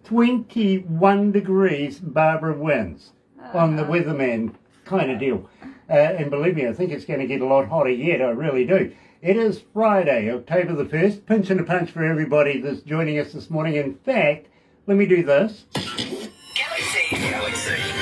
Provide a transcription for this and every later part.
21 degrees, Barbara wins on the weatherman kind of deal. And believe me, I think it's going to get a lot hotter yet, I really do. It is Friday, October the 1st. Pinch and a punch for everybody that's joining us this morning. In fact, let me do this. Galaxy 107fm.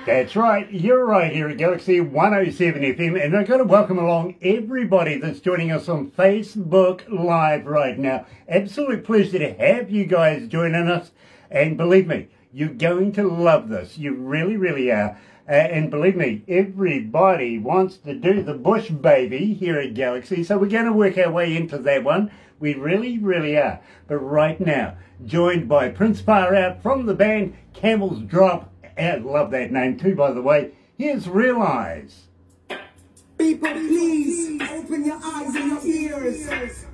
That's right, you're right here at Galaxy 107 FM, and I've got to welcome along everybody that's joining us on Facebook Live right now. Absolute pleasure to have you guys joining us, and believe me, you're going to love this. You really, really are. And believe me, everybody wants to do the bush baby here at Galaxy, so we're going to work our way into that one. We really, really are. But right now, joined by Prince Far Out from the band Camels Drop. I love that name too, by the way. Here's Realize. People, please open your eyes and your ears.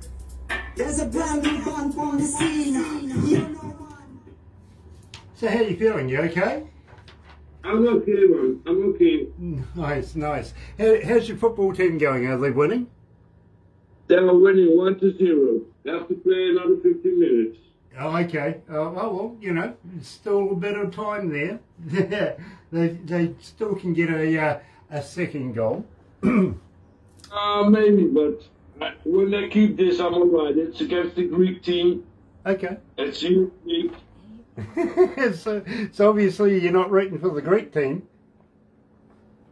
There's a brand new band on the scene. So how you feeling? You okay? I'm okay, man. I'm okay. Nice, nice. How's your football team going? Are they winning? They are winning 1-0. They have to play another 15 minutes. Oh, okay. Oh, well, you know, still a bit of time there. they still can get a second goal. Maybe, but when they keep this, I'm alright. It's against the Greek team. Okay. It's unique. so obviously you're not rooting for the Greek team.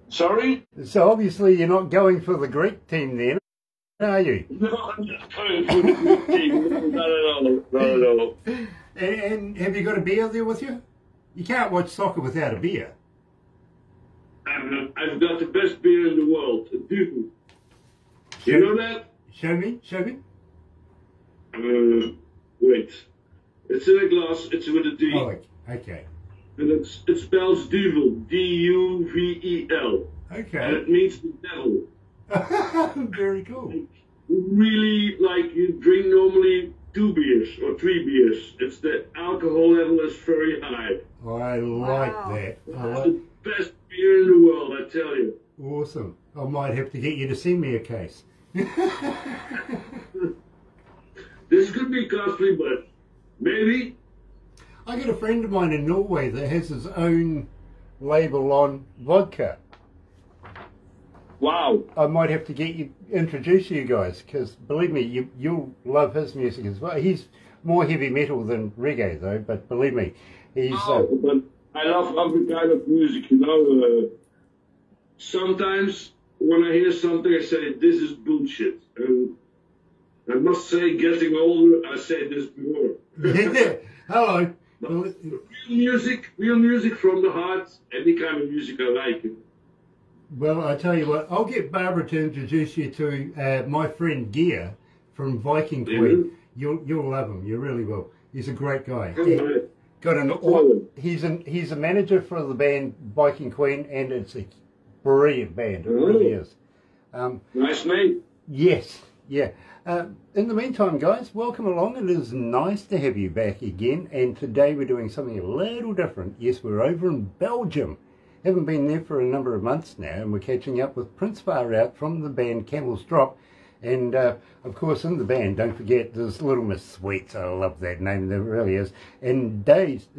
Sorry? So obviously you're not going for the Greek team then, are you? No, I'm not going for the Greek team. Not at all. Not at all. And have you got a beer there with you? You can't watch soccer without a beer. I've got the best beer in the world. You know that? Show me, show me. Wait. It's in a glass, it's with a D. Oh, okay. And it spells Duvel, D-U-V-E-L. Okay. And it means the devil. Very cool. Really, like you drink normally 2 beers or 3 beers. It's the alcohol level is very high. I like that. It's the best beer in the world, I tell you. Awesome. I might have to get you to send me a case. This could be costly, but maybe. I got a friend of mine in Norway that has his own label on vodka. Wow. I might have to introduce you guys, because believe me, you'll love his music as well. He's more heavy metal than reggae though, but believe me, he's... but I love every kind of music, you know. Sometimes when I hear something, I say, this is bullshit. And I must say, getting older, I said this before. Yeah. Hello. Real music from the heart, any kind of music I like. Well, I tell you what, I'll get Barbara to introduce you to my friend Gear from Viking Queen. You'll love him, you really will. He's a great guy. He's a manager for the band Viking Queen, and it's a brilliant band. It really is. Nice mate. Yes, yeah. In the meantime, guys, welcome along. It is nice to have you back again. And today we're doing something a little different. Yes, we're over in Belgium. Haven't been there for a number of months now, and we're catching up with Prince Far Out from the band Camels Drop. And of course, in the band, don't forget, there's Little Miss Sweets. I love that name, there really is. And Dazed,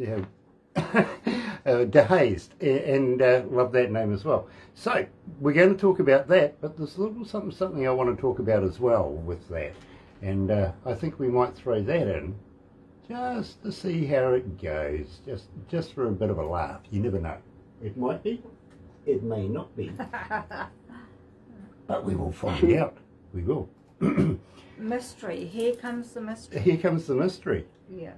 Dazed, and love that name as well. So we're going to talk about that, but there's a little something I want to talk about as well with that. And I think we might throw that in just to see how it goes, just for a bit of a laugh. You never know. It might be, it may not be, but we will find out. We will. Mystery. Here comes the mystery. Here comes the mystery. Yeah.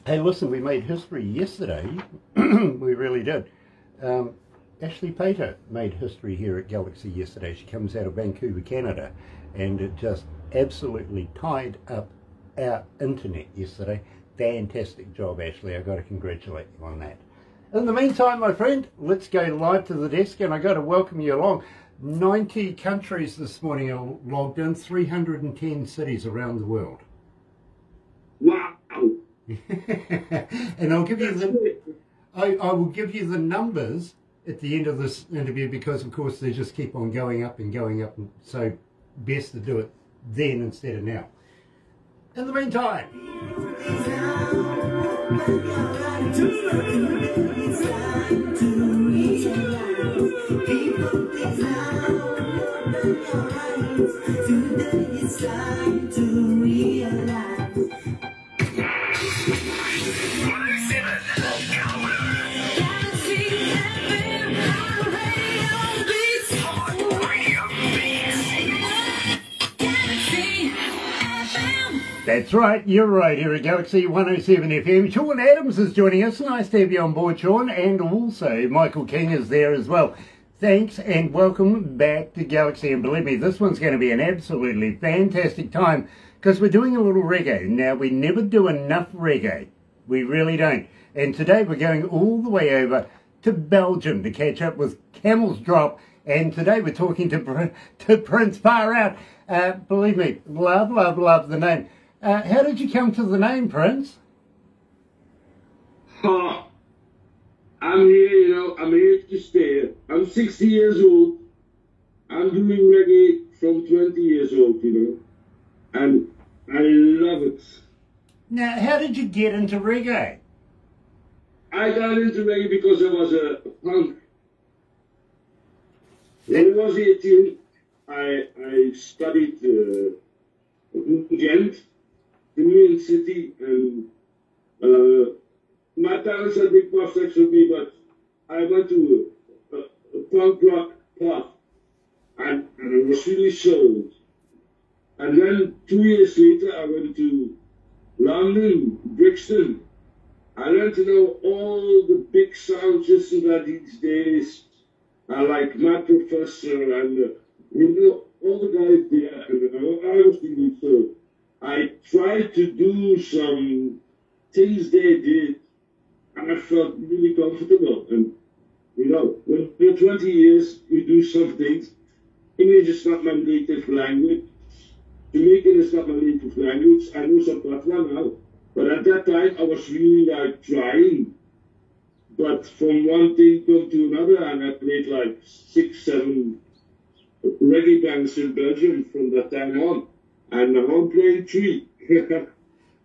Hey, listen, we made history yesterday. We really did. Ashley Pater made history here at Galaxy yesterday. She comes out of Vancouver, Canada, and it just absolutely tied up our internet yesterday. Fantastic job, Ashley. I've got to congratulate you on that. In the meantime, my friend, let's go live to the desk, and I've got to welcome you along. 90 countries this morning are logged in, 310 cities around the world. Wow. And I'll give you the, I will give you the numbers at the end of this interview because, of course, they just keep on going up and going up. And so best to do it then instead of now. In the meantime. That's right, you're right here at Galaxy 107 FM. Sean Adams is joining us. Nice to have you on board, Sean. And also, Michael King is there as well. Thanks and welcome back to Galaxy. And believe me, this one's going to be an absolutely fantastic time because we're doing a little reggae. Now, we never do enough reggae. We really don't. And today we're going all the way over to Belgium to catch up with Camels Drop. And today we're talking to Prince Far Out. Believe me, love, love, love the name. How did you come to the name, Prince? I'm here, I'm here to stay. I'm 60 years old. I'm doing reggae from 20 years old, and I love it. Now, how did you get into reggae? I got into reggae because I was a punk. When I was 18, I studied in Ghent, the New City, and my parents had big prospects for me, but I went to a punk rock path, and I was really sold. And then 2 years later, I went to London, Brixton. I learned to know all the big sound systems that these days, like my professor and all the guys there. And I was really sold. I tried to do some things they did, and I felt really comfortable. And, when you're 20 years, you do some things. English is not my native language. Jamaican is not my native language. I know some Patois now. But at that time, I was really, trying. But from one thing come to another, and I played 6, 7 reggae bands in Belgium from that time on. And now I'm playing 3.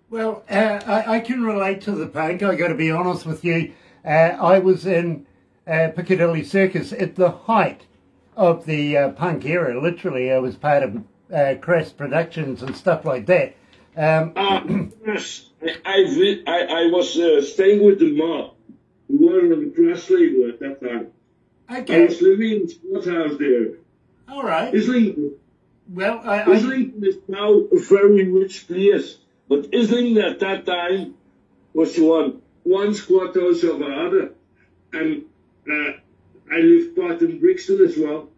Well, I can relate to the punk. I got to be honest with you. I was in Piccadilly Circus at the height of the punk era. Literally, I was part of Crash Productions and stuff like that. Yes, I was staying with the mob. We were on the Crash label at that time. Okay. I was living in the sports house there. All right. Islington. Well, Islington is now a very rich place, but Islington at that time was one squat house of another, and I lived part in Brixton as well.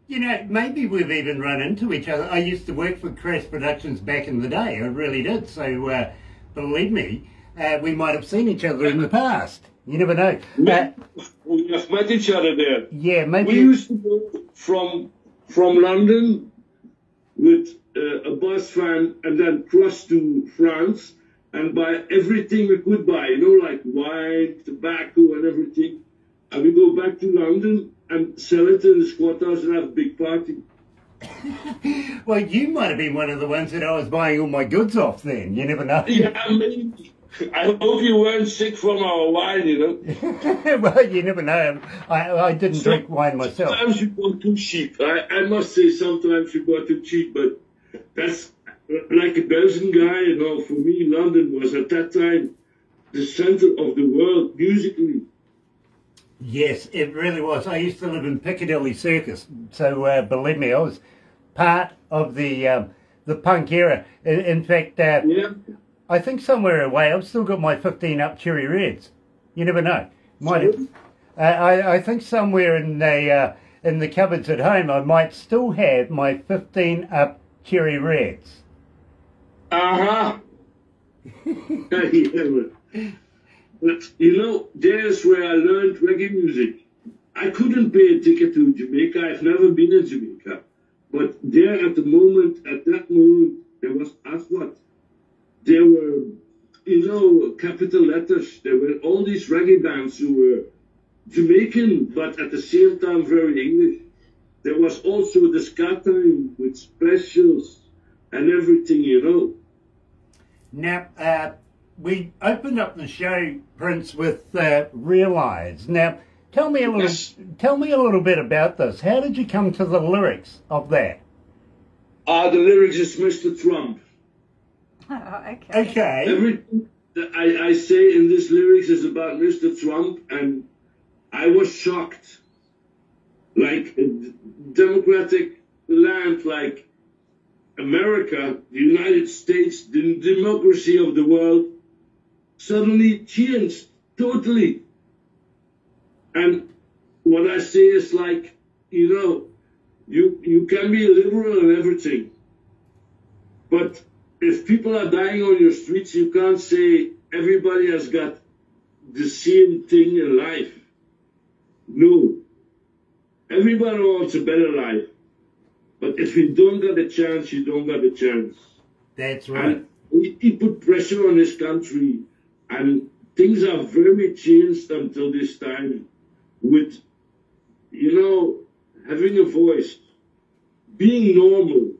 Maybe we've even run into each other. I used to work for Crash Productions back in the day. I really did. So, believe me, we might have seen each other in the past. You never know. We have met each other there. Yeah, maybe. We used to go from London with a bus van and then cross to France and buy everything we could buy, like wine, tobacco and everything. And we go back to London and sell it in the squat house and have a big party. Well, you might have been one of the ones that I was buying all my goods off then. You never know. Yeah, maybe. I hope you weren't sick from our wine, Well, you never know. I didn't drink wine myself. Sometimes you go too cheap. I must say sometimes you go too cheap, but that's like a Belgian guy, for me, London was at that time the center of the world musically. Yes, it really was. I used to live in Piccadilly Circus, so believe me, I was part of the punk era. In fact, yeah. I think somewhere away, I've still got my 15 up Cherry Reds. You never know. Might have. I think somewhere in the cupboards at home, I might still have my 15 up Cherry Reds. Uh-huh. But, there's where I learned reggae music. I couldn't pay a ticket to Jamaica. I've never been in Jamaica. But there at that moment, there was Aswad. There were, capital letters. There were all these reggae bands who were Jamaican, but at the same time very English. There was also the ska time with specials and everything, you know. Now, we opened up the show, Prince, with Realize. Now, tell me a little bit about this. How did you come to the lyrics of that? The lyrics is Mr. Trump. Oh, okay. Okay. Everything that I say in this lyrics is about Mr. Trump, and I was shocked. Like a democratic land like America, the United States, the democracy of the world, suddenly changed totally. And what I say is like, you know, you can be a liberal and everything, but if people are dying on your streets, you can't say everybody has got the same thing in life. No. Everybody wants a better life. But if you don't get a chance, you don't get a chance. That's right. And he put pressure on this country, and things are very changed until this time with, you know, having a voice, being normal,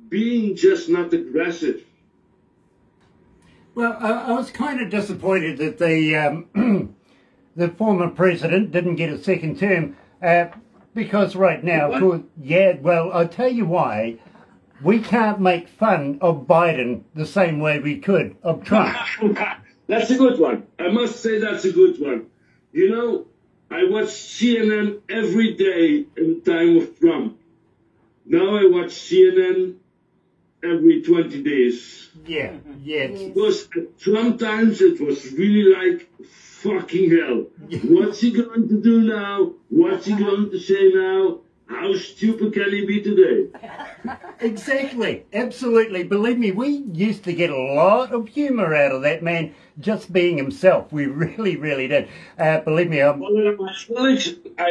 being just not aggressive. Well, I was kind of disappointed that the former president didn't get a second term, because right now, of course, yeah, well, I'll tell you why. We can't make fun of Biden the same way we could of Trump. That's a good one. I must say that's a good one. You know, I watch CNN every day in time of Trump. Now I watch CNN every 20 days. Yeah, yeah. Because at Trump times it was really like, fucking hell. What's he going to do now? What's he going to say now? How stupid can he be today? Exactly, absolutely. Believe me, we used to get a lot of humour out of that man just being himself. We really, really did. Believe me, I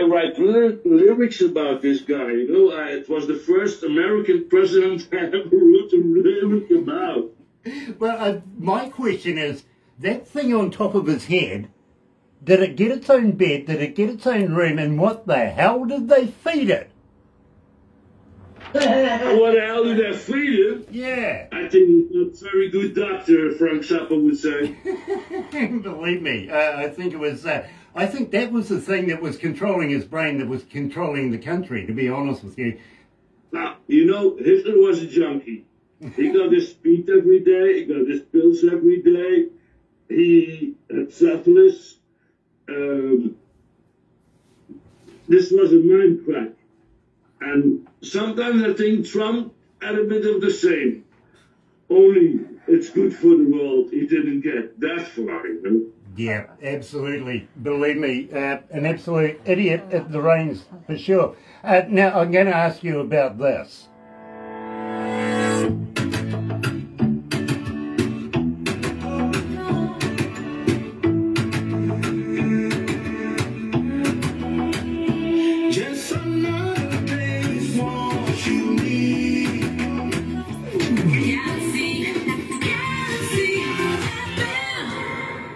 write lyrics about this guy. You know, it was the first American president I ever wrote a lyric about. Well, my question is, that thing on top of his head, did it get its own bed? Did it get its own room? And what the hell did they feed it? What the hell did they feed it? Yeah. I think it's a very good doctor, Frank Zappa would say. Believe me, I think it was. I think that was the thing that was controlling his brain, that was controlling the country. To be honest with you. Now, you know, Hitler was a junkie. He got his speed every day. He got his pills every day. He had syphilis. This was a mind crack. And sometimes I think Trump had a bit of the same. Only it's good for the world. He didn't get that far, you know? Yeah, absolutely. Believe me, an absolute idiot at the reins, for sure. Now, I'm going to ask you about this.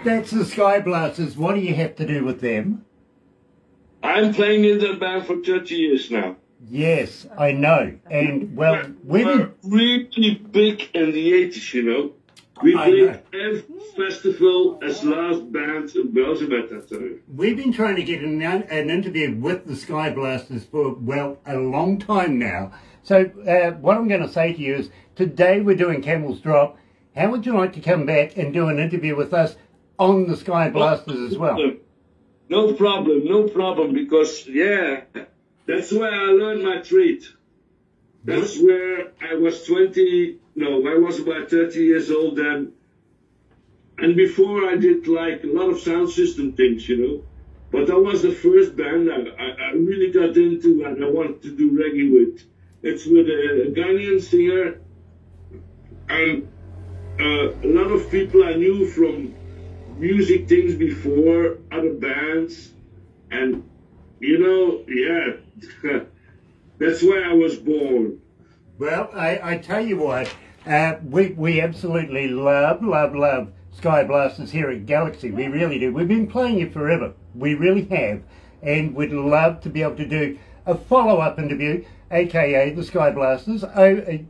That's the Sky Blasters. What do you have to do with them? I'm playing in that band for 30 years now. Yes, I know. And, well, we're really big in the 80s, you know. We played every festival as last band in Belgium at that time. We've been trying to get an interview with the Sky Blasters for, well, a long time now. So what I'm going to say to you is, today we're doing Camels Drop. How would you like to come back and do an interview with us on the Sky Blasters as well? No problem, because, yeah, that's where I learned my trade. That's where I was I was about 30 years old then. And before I did like a lot of sound system things, you know. But that was the first band I really got into and I wanted to do reggae with. It's with a Ghanaian singer and a lot of people I knew from music things before, other bands, and you know, yeah, that's where I was born. Well, I tell you what, we absolutely love Sky Blasters here at Galaxy. We really do. We've been playing it forever. We really have. and we'd love to be able to do a follow-up interview, aka the Sky Blasters.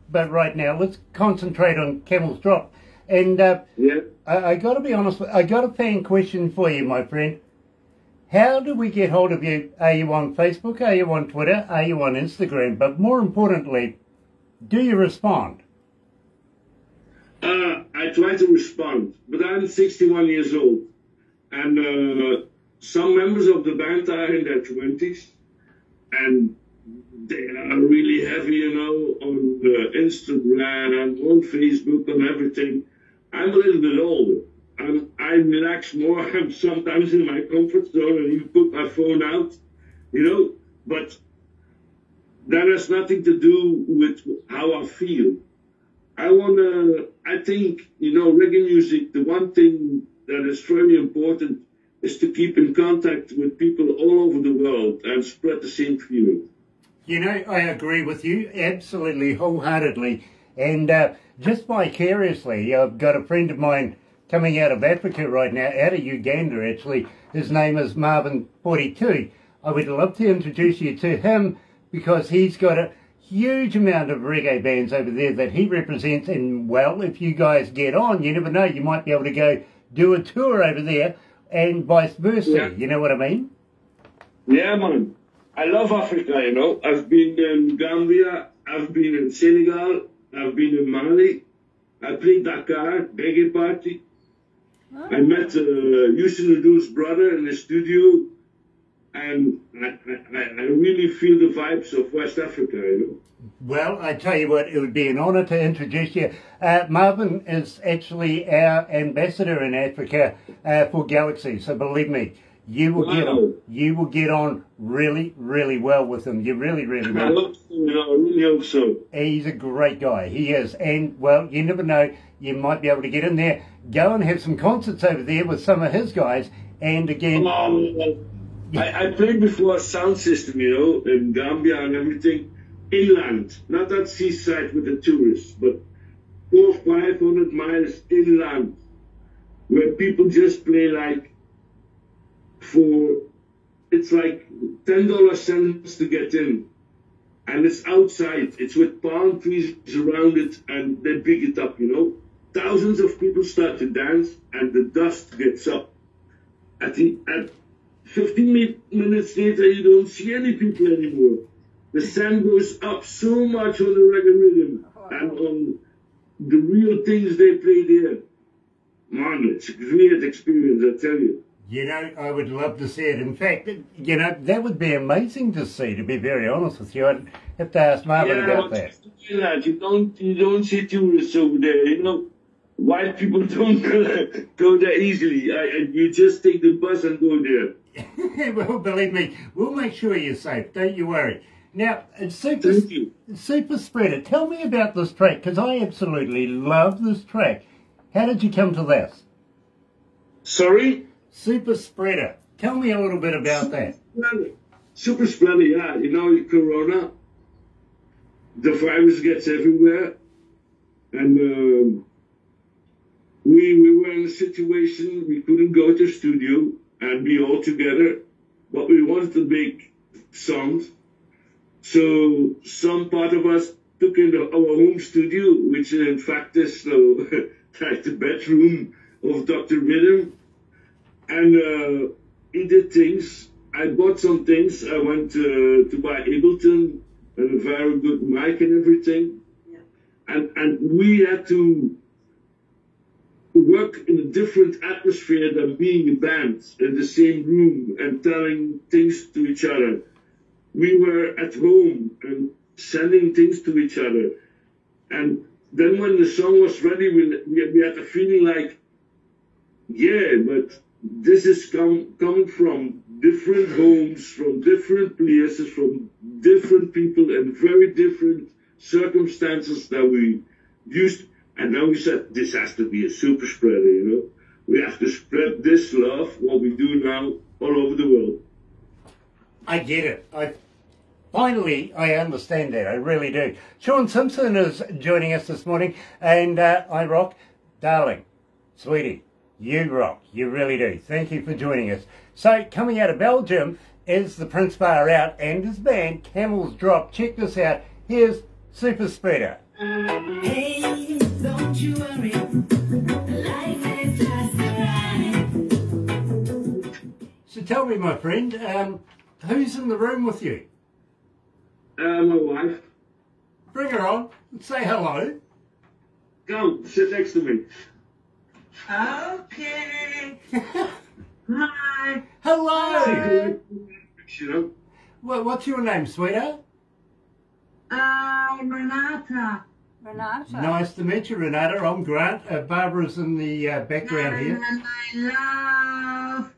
But right now, let's concentrate on Camels Drop. And I got to be honest, I got a fan question for you, my friend. How do we get hold of you? Are you on Facebook? Are you on Twitter? Are you on Instagram? But more importantly, do you respond? I try to respond, but I'm 61 years old, and some members of the band are in their 20s, and they are really heavy, you know, on Instagram, on Facebook, on everything. I'm a little bit older. I relax more. I'm sometimes in my comfort zone and you put my phone out, you know, but that has nothing to do with how I feel. I think, you know, reggae music, the one thing that is very important is to keep in contact with people all over the world and spread the same feeling. You know, I agree with you absolutely wholeheartedly. And just vicariously, I've got a friend of mine coming out of Africa right now, out of Uganda actually. His name is Marvin42. I would love to introduce you to him because he's got a huge amount of reggae bands over there that he represents. And, well, if you guys get on, you never know, you might be able to go do a tour over there and vice versa. Yeah. You know what I mean? Yeah, man. I love Africa, you know. I've been in Gambia, I've been in Senegal, I've been in Mali. I played Dakar, reggae party. Oh. I met Houston Adul's brother in the studio, and I really feel the vibes of West Africa, you know. Well, I tell you what, it would be an honour to introduce you. Marvin is actually our ambassador in Africa for Galaxy, so believe me, you will get on. You will get on really, really well with him. You really, really will. I hope so, you know, I really hope so. He's a great guy. He is. And, well, you never know. You might be able to get in there, go and have some concerts over there with some of his guys. And again... I played before a sound system, you know, in Gambia and everything. Inland. Not at seaside with the tourists, but 400-500 miles inland. Where people just play like... it's like $10 cents to get in, and it's outside, it's with palm trees around it, and they big it up, you know. Thousands of people start to dance, and the dust gets up. At 15 minutes later, you don't see any people anymore. The sand goes up so much on the reggae rhythm and on the real things they play there. Man, it's a great experience, I tell you. You know, I would love to see it. In fact, you know, that would be amazing to see, to be very honest with you. I'd have to ask Marvin about that. You don't see tourists over there, you know. White people don't go there easily. You just take the bus and go there. Well, believe me, we'll make sure you're safe. Don't you worry. Now, Super Spreader, tell me about this track, because I absolutely love this track. How did you come to this? Sorry? Super Spreader. Tell me a little bit about that. Super Spreader, yeah. You know, Corona, the virus gets everywhere. And we were in a situation we couldn't go to the studio and be all together, but we wanted to make songs. So some part of us took in our home studio, which in fact is like the bedroom of Dr. Rhythm. And he did things. I bought some things. I went to buy Ableton and a very good mic and everything. Yeah. And we had to work in a different atmosphere than being a band in the same room and telling things to each other. We were at home and sending things to each other. And then when the song was ready, we had a feeling like, yeah, but this is coming from different homes, from different places, from different people and very different circumstances that we used. And now we said, this has to be a super spreader, you know. We have to spread this love, what we do now, all over the world. I get it. Finally, I understand that. I really do. Sean Simpson is joining us this morning, and I rock. Darling, sweetie, you rock. You really do. Thank you for joining us. So, coming out of Belgium is the Prince Bar out and his band Camels Drop. Check this out. Here's Super Speeder. Hey, don't you worry. Life is just a ride. So tell me, my friend, who's in the room with you? My wife. Bring her on. Say hello. Come, sit next to me. Okay. Hi. Hello. You know? What's your name, sweetheart? Renata. Renata. Nice to meet you, Renata. I'm Grant. Barbara's in the background here. And I love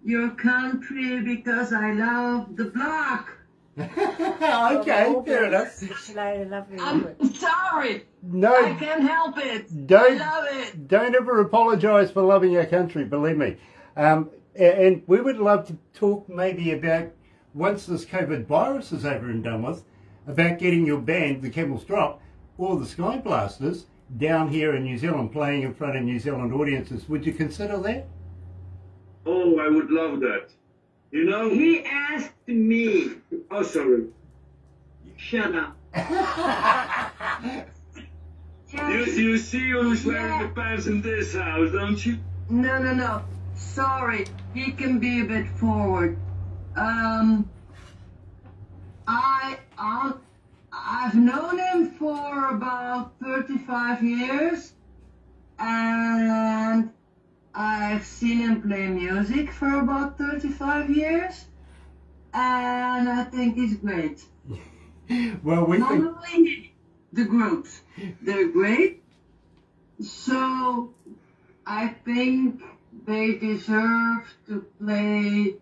your country because I love the block. Okay, fair enough. Lovely, lovely. I'm sorry. No, I can't help it. I don't love it. don't ever apologise for loving your country. Believe me. And we would love to talk maybe about, once this COVID virus is over and done with, about getting your band, the Camels Drop, or the Sky Blasters, down here in New Zealand, playing in front of New Zealand audiences. Would you consider that? Oh, I would love that. You know? He asked me. Oh, sorry. Shut up. You see who's wearing the pants in this house, don't you? No. Sorry. He can be a bit forward. I've known him for about 35 years, and I've seen him play music for about 35 years, and I think he's great. Well, we Not think... only the groups, they're great, so I think they deserve to play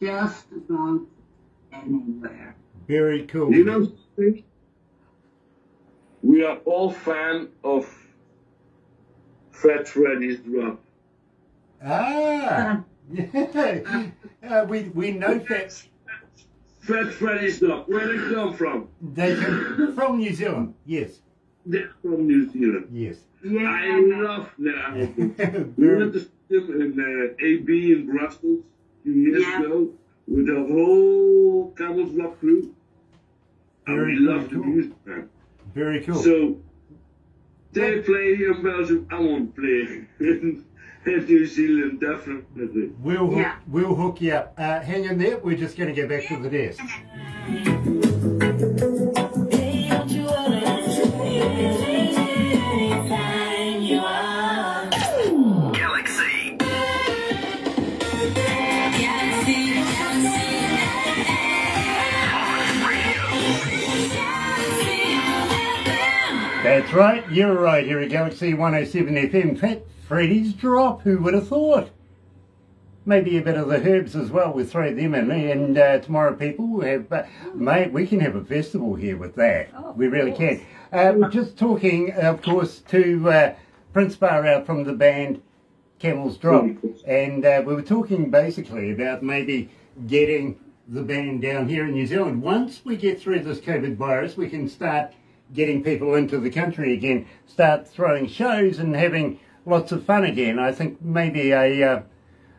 just about anywhere. Very cool. You know, we are all fan of Fred Freddy's Drop. Ah, we know that Fred Freddy's Drop. Where they come from? they come from New Zealand. Yes, They're from New Zealand. yes. Yeah. I love that album. We went to see them in AB in Brussels a few years ago with the whole Camels Drop crew. And Very we love the cool. music, man. Very cool. So they play here in Belgium. I won't play in New Zealand, definitely. We'll hook you up. Hang in there. We're just going to go back to the desk. Galaxy. That's right. You're right here at Galaxy 107 FM. In fact, Freddy's Drop. Who would have thought? Maybe a bit of the Herbs as well. We'll throw them in. And tomorrow, people will have... mate, we can have a festival here with that. Oh, of we really course. can. We're just talking, of course, to Prince Bar out from the band Camels Drop. And we were talking basically about maybe getting the band down here in New Zealand. Once we get through this COVID virus, we can start getting people into the country again, start throwing shows and having lots of fun again. I think maybe a...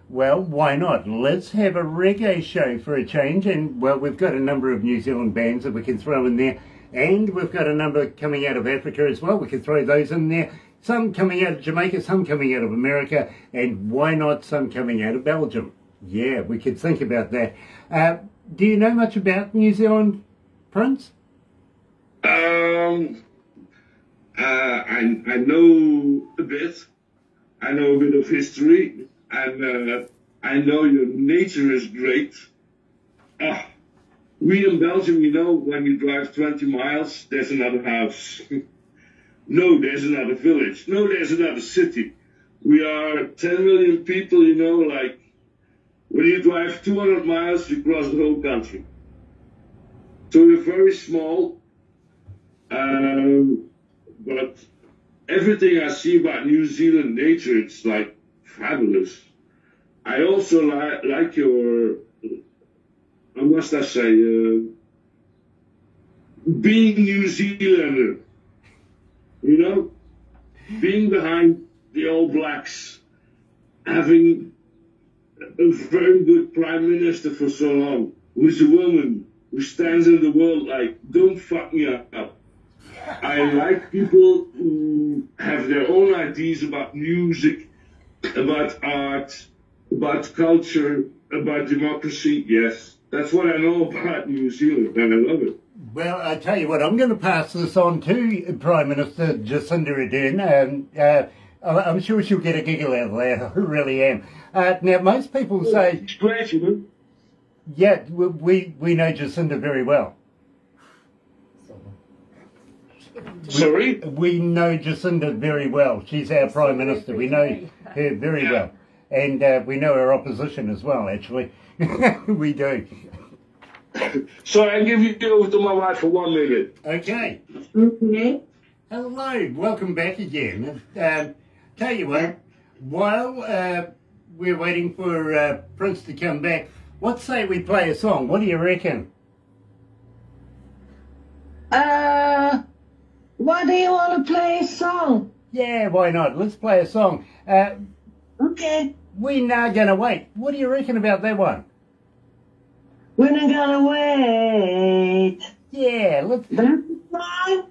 well, why not? Let's have a reggae show for a change. And, well, we've got a number of New Zealand bands that we can throw in there. And we've got a number coming out of Africa as well. We can throw those in there. Some coming out of Jamaica, some coming out of America. And why not some coming out of Belgium? Yeah, we could think about that. Do you know much about New Zealand, Prince? I know a bit. I know a bit of history. And I know your nature is great. We in Belgium, you know, when you drive 20 miles, there's another house. No, there's another village. No, there's another city. We are 10 million people, you know, like when you drive 200 miles, you cross the whole country. So we're very small. But everything I see about New Zealand nature, it's like fabulous. I also like your, how must I say, being New Zealander, you know, being behind the All Blacks, having a very good prime minister for so long, who's a woman, who stands in the world like, don't fuck me up. I like people who have their own ideas about music, about art, about culture, about democracy. Yes, that's what I know about New Zealand, and I love it. Well, I tell you what, I'm going to pass this on to Prime Minister Jacinda Ardern. I'm sure she'll get a giggle out of that. I really am. Now, most people say... It's great, you know? Yeah, we know Jacinda very well. Sorry? We know Jacinda very well. She's our Prime Minister. We know her very well. And we know her opposition as well, actually. We do. So I give you over to my wife for 1 minute. Okay. Okay. Hello. Welcome back again. Tell you what, while we're waiting for Prince to come back, what say we play a song? What do you reckon? Why do you want to play a song? Yeah, why not? Let's play a song. Okay. We Not Gonna Wait. What do you reckon about that one? We're not gonna wait. Yeah, let's... That's fine.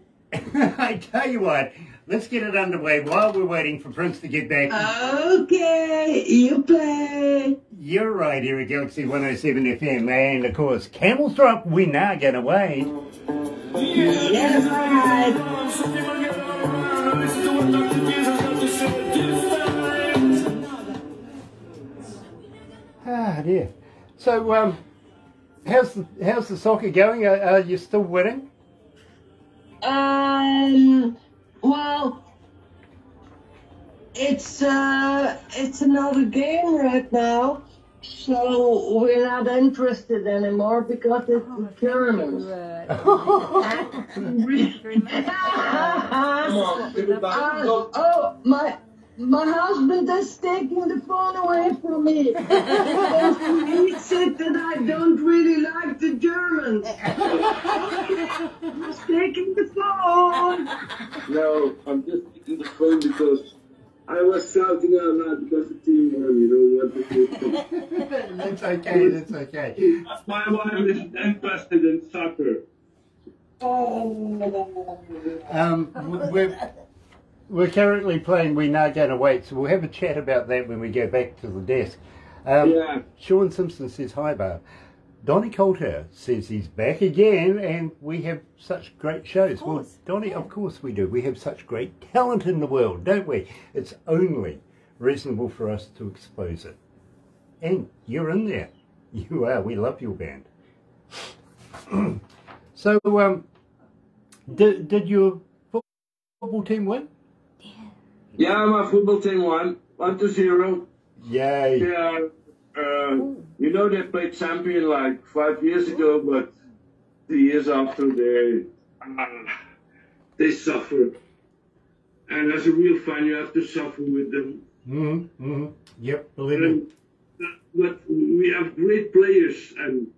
I tell you what, let's get it underway while we're waiting for Prince to get back. Okay, you play. You're right here at Galaxy 107 FM, and of course, Camels Drop, We Not Gonna Wait. Yes, right. Ah, dear. So, how's the soccer going? Are you still winning? Well, it's another game right now, so we're not interested anymore because it's the Germans. My husband is taking the phone away from me. He said that I don't really like the Germans. He's taking the phone. No, I'm just taking the phone because I was shouting out loud because the team won, you know what? That's okay, that's okay. My wife is interested in soccer. We're currently playing We Not Gonna Wait, so we'll have a chat about that when we go back to the desk. Yeah. Sean Simpson says, hi, Barb. Donnie Coulter says he's back again, and we have such great shows. Well, Donnie, of course we do. We have such great talent in the world, don't we? It's only reasonable for us to expose it. And you're in there. You are. We love your band. So, did your football team win? Yeah, my football team won 1-0. Yay. Yeah, you know they played champion like 5 years ago, but the years after they suffered. And as a real fan, you have to suffer with them. Yep, believe me. But we have great players, and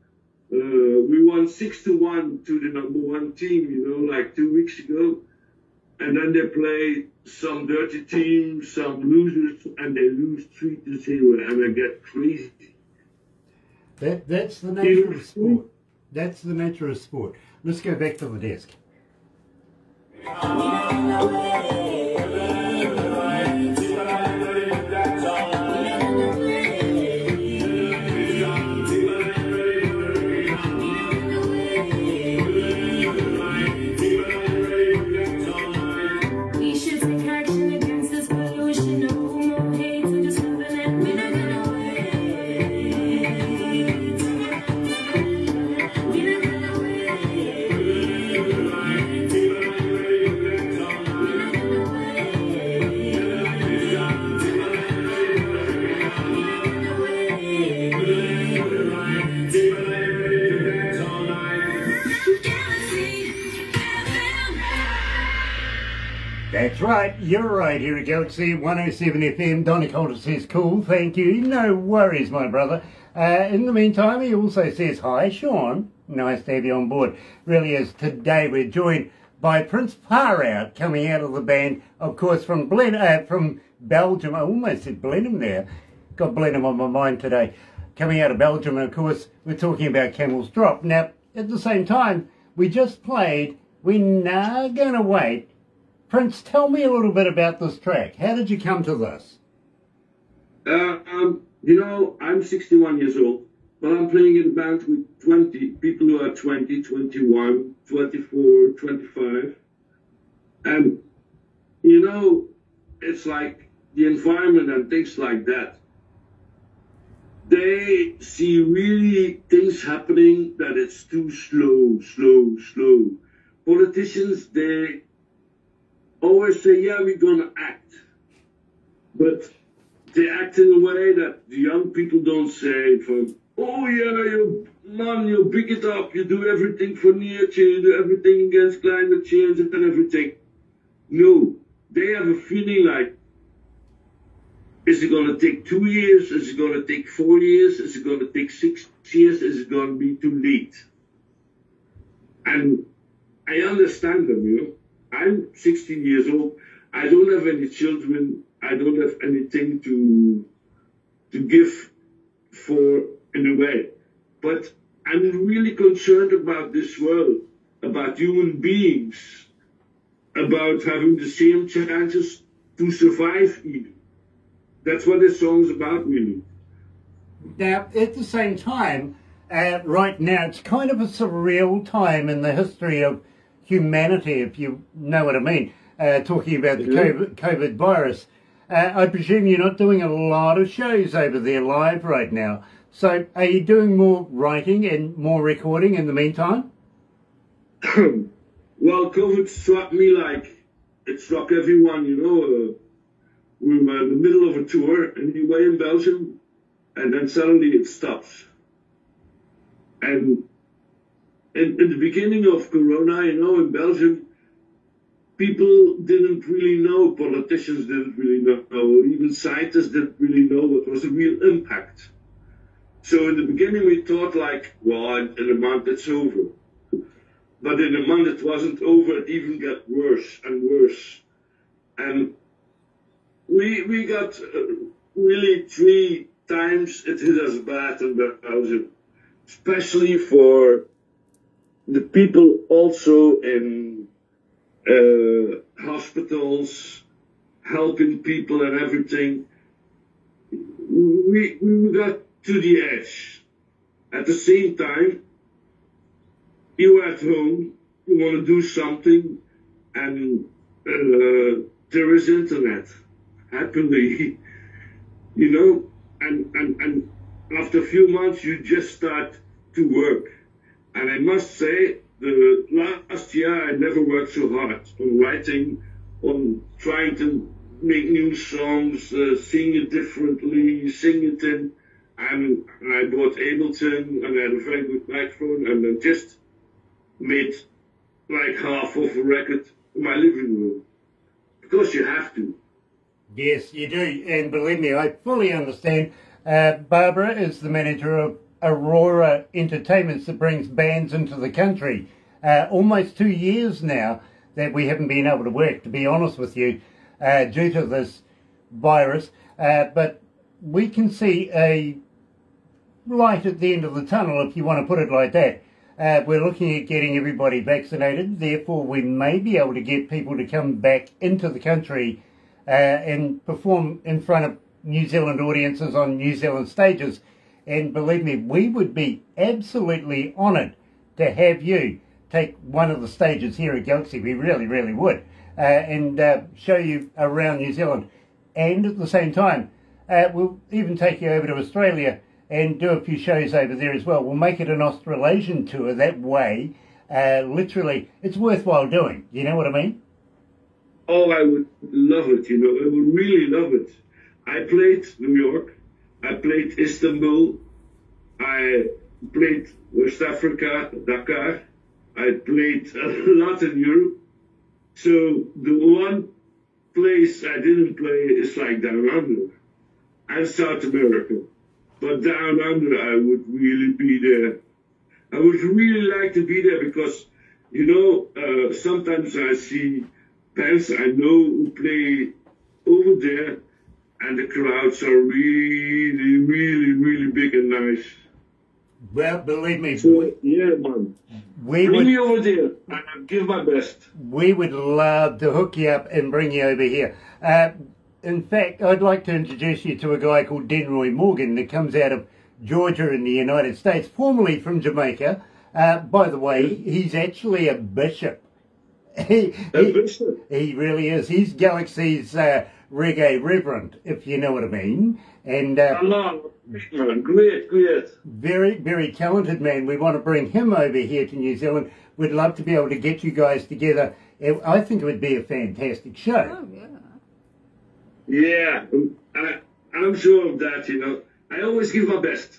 we won 6-1 to the number one team, you know, like 2 weeks ago. And then they play some dirty teams, some losers, and they lose 3-0, and I get crazy. That's the nature of sport. That's the nature of sport. Let's go back to the desk. That's right, you're right here at Galaxy 107 FM. Donnie Coulter says, cool, thank you. No worries, my brother. In the meantime, he also says, hi, Sean. Nice to have you on board. Really is. Today we're joined by Prince Far Out, coming out of the band, of course, from Belgium. I almost said Blenheim there. got Blenheim on my mind today, coming out of Belgium, and of course we're talking about Camels Drop. Now, at the same time, we just played We're Now Gonna Wait. Prince, tell me a little bit about this track. How did you come to this? You know, I'm 61 years old, but I'm playing in a band with 20 people who are 20, 21, 24, 25. And, you know, it's like the environment and things like that. They see really things happening that it's too slow. Politicians, they always say, yeah, we're going to act. But they act in a way that the young people don't say, from, oh yeah, you pick it up, you do everything for nature, you do everything against climate change and everything. No, they have a feeling like, is it going to take 2 years? Is it going to take 4 years? Is it going to take 6 years? Is it going to be too late? And I understand them, you know. I'm 16 years old. I don't have any children. I don't have anything to give for in a way. But I'm really concerned about this world, about human beings, about having the same chances to survive even. That's what this song's about, really. Now, at the same time, right now, it's kind of a surreal time in the history of humanity, if you know what I mean, talking about the COVID virus. I presume you're not doing a lot of shows over there live right now. So are you doing more writing and more recording in the meantime? Well, COVID struck me like it struck everyone, you know. We were in the middle of a tour anyway in Belgium, and then suddenly it stops. And in the beginning of Corona, you know, in Belgium, people didn't really know, politicians didn't really know, or even scientists didn't really know what was the real impact. So in the beginning we thought like, well, in a month it's over. But in a month it wasn't over, it even got worse and worse. And we got really 3 times it hit us bad in Belgium, especially for the people also in hospitals, helping people and everything. We got to the edge. At the same time, you're at home, you want to do something, and there is internet, happily, you know, and after a few months you just start to work. And I must say, the last year I never worked so hard on writing, on trying to make new songs, sing it differently, sing it in. And I bought Ableton, and I had a very good microphone, and I just made like half of a record in my living room. Because you have to. Yes, you do. And believe me, I fully understand. Barbara is the manager of Aurora Entertainments that brings bands into the country. Almost 2 years now that we haven't been able to work, to be honest with you, due to this virus. But we can see a light at the end of the tunnel, if you want to put it like that. We're looking at getting everybody vaccinated. Therefore, we may be able to get people to come back into the country and perform in front of New Zealand audiences on New Zealand stages. And believe me, we would be absolutely honoured to have you take one of the stages here at Galaxy. We really, really would. And show you around New Zealand. And at the same time, we'll even take you over to Australia and do a few shows over there as well. We'll make it an Australasian tour that way. Literally, it's worthwhile doing. You know what I mean? Oh, I would love it, you know. I would really love it. I played New York. I played Istanbul. I played West Africa, Dakar. I played a lot in Europe. So the one place I didn't play is like down under and South America. But down under, I would really be there. I would really like to be there because, you know, sometimes I see bands I know who play over there, and the crowds are really, really, really big and nice. Well, believe me, So, yeah, man. Bring me over there, and I'll give my best. we would love to hook you up and bring you over here. In fact, I'd like to introduce you to a guy called Denroy Morgan that comes out of Georgia in the United States, formerly from Jamaica. By the way, he's actually a bishop. He really is. He's Galaxy's reggae reverend, if you know what I mean. And great. very, very talented man. We want to bring him over here to New Zealand. We'd love to be able to get you guys together. I think it would be a fantastic show. Oh, yeah. Yeah, I'm sure of that, you know. I always give my best.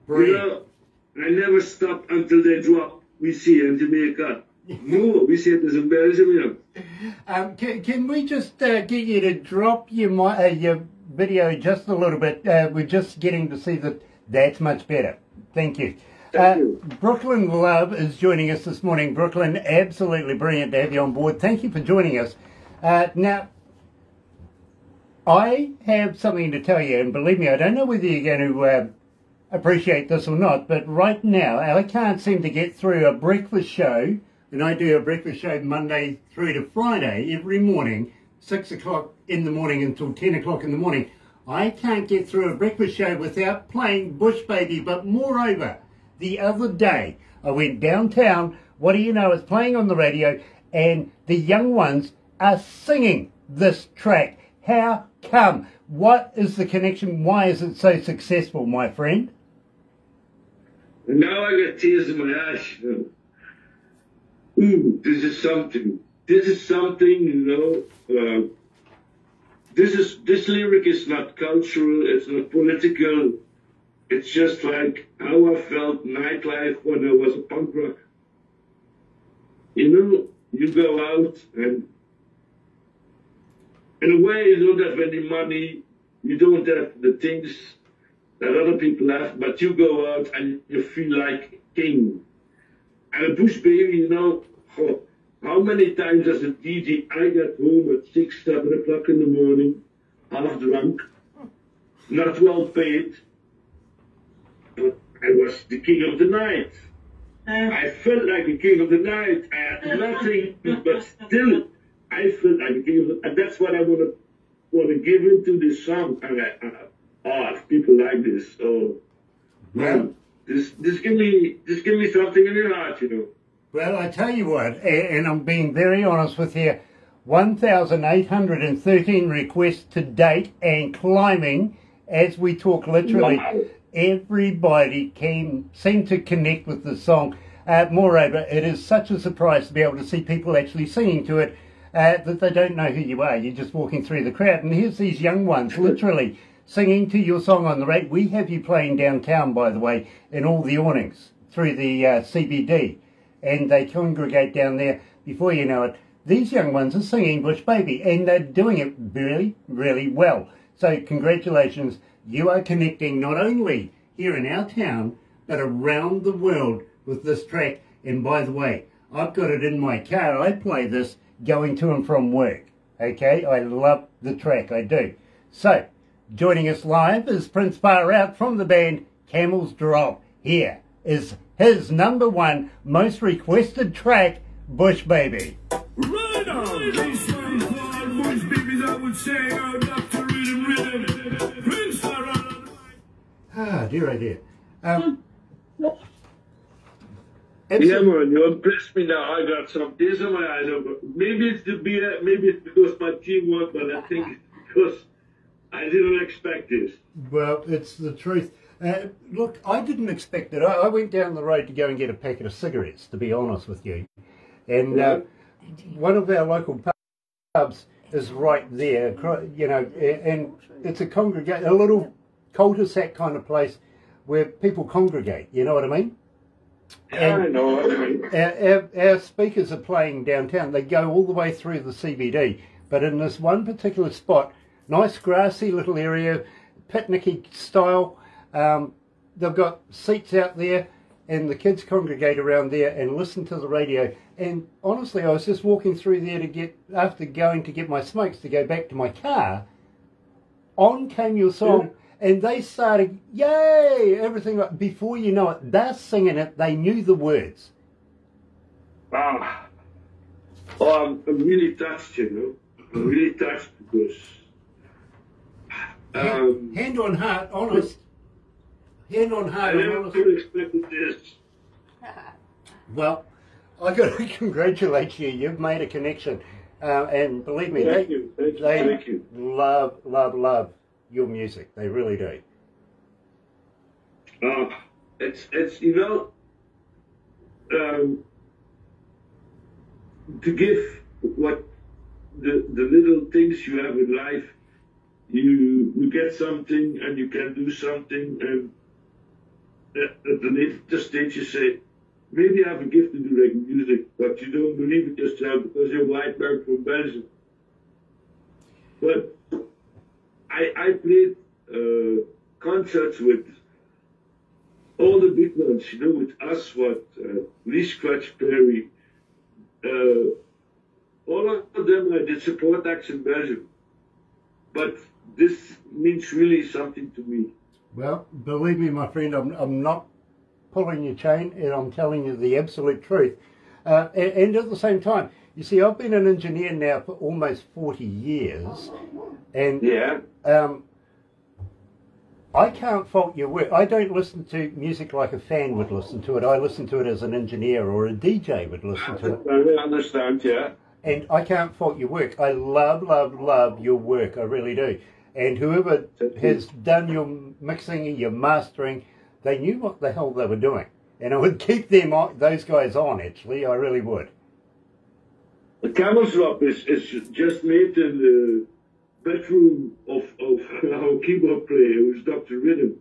Brilliant. You know, I never stop until they drop. We see in Jamaica. No, we see it as embarrassing, you know. Can we just get you to drop your video just a little bit? We're just getting to see that. That's much better. Thank you. Thank you. Brooklyn Love is joining us this morning. Brooklyn, absolutely brilliant to have you on board. Thank you for joining us. Now, I have something to tell you, and believe me, I don't know whether you're going to appreciate this or not, but right now I can't seem to get through a breakfast show, and I do a breakfast show Monday through to Friday every morning, 6 o'clock in the morning until 10 o'clock in the morning. I can't get through a breakfast show without playing Bush Baby, but moreover, the other day I went downtown, what do you know, it's playing on the radio, and the young ones are singing this track. How come? What is the connection? Why is it so successful, my friend? Now I got tears in my eyes. Ooh, this is something. This is something, you know. This lyric is not cultural. It's not political. It's just like how I felt nightlife when I was a punk rock. You know, you go out and in a way you don't have any money. You don't have the things that other people have, but you go out and you feel like a king. And a Bush Baby, you know, how many times as a DJ I got home at 6, 7 o'clock in the morning, half drunk, not well paid, but I was the king of the night. I felt like the king of the night. I had nothing, but still, I felt like the king of the night. And that's what I want to give into this song. And if people like this, man, this give me something in your heart, you know. Well, I tell you what, and I'm being very honest with you, 1,813 requests to date and climbing as we talk literally. Wow. Everybody seem to connect with the song. Moreover, it is such a surprise to be able to see people actually singing to it that they don't know who you are. You're just walking through the crowd, and here's these young ones literally singing to your song on the radio. We have you playing downtown, by the way, in all the awnings through the CBD, and they congregate down there. Before you know it, these young ones are singing Bush Baby, and they're doing it really, really well. So congratulations. You are connecting not only here in our town, but around the world with this track. And by the way, I've got it in my car. I play this going to and from work. Okay, I love the track, I do. So, joining us live is Prince Far Out from the band Camels Drop. Here is his #1 most requested track, Bush Baby. Right on! Bush babies, I would say, are not to rhythm. Prince Far Out. Ah, dear, oh dear. Yeah, man, you impressed me now. I got some tears in my eyes. Maybe it's the beer, maybe it's because my team won, but I think it's because I didn't expect this. Well, it's the truth. Look, I didn't expect it. I went down the road to go and get a packet of cigarettes, to be honest with you. And one of our local pubs is right there, you know, and it's a little cul-de-sac kind of place where people congregate, you know what I mean? Yeah, I know what I mean. Our speakers are playing downtown. They go all the way through the CBD, but in this one particular spot, nice grassy little area, picnicky style, they've got seats out there, and the kids congregate around there and listen to the radio. And honestly, I was just walking through there after going to get my smokes to go back to my car. on came your song, and they started, yay, everything. Before you know it, they're singing it. They knew the words. Ah. Oh, I'm really touched, you know. I'm really touched because... hand on heart, honest. Hand on heart, I never honest. could have expected this. Well, I got to congratulate you. You've made a connection, and believe me, Thank they you, thank you. love your music. They really do. It's you know, to give what the little things you have in life, you get something and you can do something, and at the later stage you say, maybe I have a gift to do like music, but you don't believe it yourself because you're a white man from Belgium. But I played concerts with all the big ones, you know, with Aswad, Lee Scratch Perry, all of them I did support acts in Belgium. But this means really something to me. Well, believe me, my friend, I'm not pulling your chain, and I'm telling you the absolute truth. And at the same time, you see, I've been an engineer now for almost 40 years, and Yeah. I can't fault your work. I don't listen to music like a fan would listen to it. I listen to it as an engineer or a DJ would listen to it. I understand, yeah. And I can't fault your work. I love your work. I really do. And whoever has done your mixing, your mastering, they knew what the hell they were doing. And I would keep them on, those guys on, actually. I really would. The Camels Drop is just made in the bedroom of our keyboard player, who's Dr. Rhythm.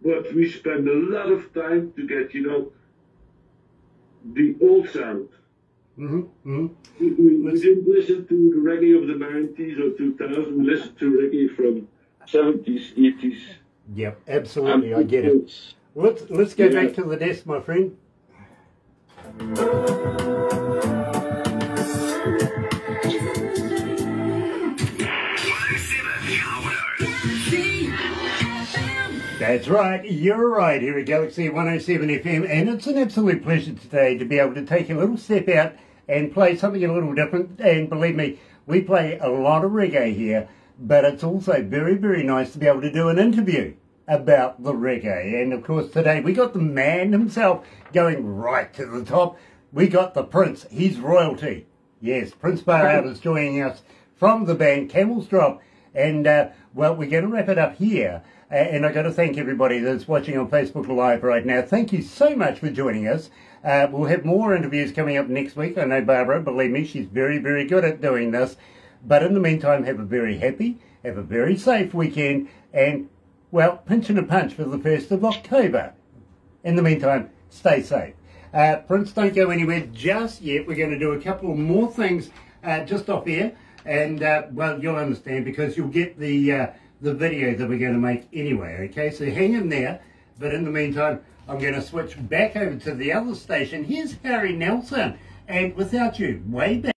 But we spend a lot of time to get, you know, the old sound. We didn't listen to the reggae of the 90s or 2000. We listened to reggae from 70s, 80s. Yep, absolutely. I get it. Let's go back to the desk, my friend. That's right, you're right here at Galaxy 107 FM, and it's an absolute pleasure today to be able to take a little step out and play something a little different. And believe me, we play a lot of reggae here, but it's also very, very nice to be able to do an interview about the reggae. And of course today we got the man himself going right to the top. We got the Prince, he's royalty. Yes, Prince Barhout is joining us from the band Camels Drop. And well, we're going to wrap it up here. And I've got to thank everybody that's watching on Facebook Live right now. Thank you so much for joining us. We'll have more interviews coming up next week. I know Barbara, believe me, she's very, very good at doing this. But in the meantime, have a very happy, have a very safe weekend. And, well, pinch and a punch for the 1st of October. In the meantime, stay safe. Prince, don't go anywhere just yet. We're going to do a couple more things just off air. And, well, you'll understand because you'll get the video that we're going to make anyway, okay? So hang in there. But in the meantime, I'm going to switch back over to the other station. Here's Harry Nelson. And Without You, way back.